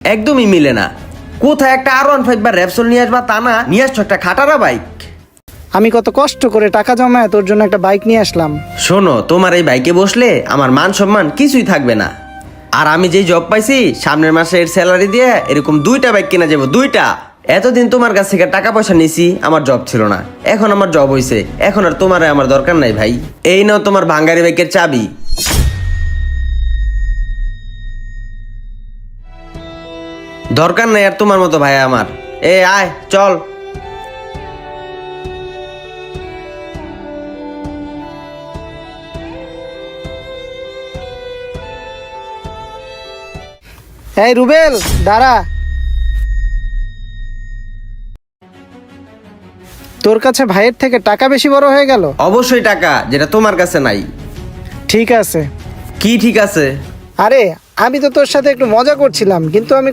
একদমই মিলে না। কোথায় একটা R15 বা র্যাপসল নিয়ে আসবা তা না, নিয়ে আসছো একটা খাটারা বাইক। আমি কত কষ্ট করে টাকা জমায় তোর জন্য একটা বাইক নিয়ে আসলাম। শোনো, তোমার এই বাইকে বসলে আমার মান সম্মান কিছুই থাকবে না। আর আমি যেই জব পাইছি, সামনের মাসে এর স্যালারি দিয়ে এরকম 2টা বাইক কেনা যাবো, 2টা। এতদিন তোমার কাছ থেকে টাকা পয়সা নিছি, আমার জব ছিল না, এখন আমার জব হইছে, এখন আর তোমার আমার দরকার নাই ভাই। এই নাও তোমার ভাঙ্গারি বাইকের চাবি। দরকার নাই আর তোমার মতো ভাই আমার। আয় চল। এই রুবেল, দাঁড়া। তোর কাছে ভাইয়ের থেকে টাকা বেশি বড় হয়ে গেল? অবশ্যই টাকা, যেটা তোমার কাছে নাই। ঠিক আছে। কি ঠিক আছে? আরে আমি তো তোর সাথে একটু মজা করছিলাম, কিন্তু আমি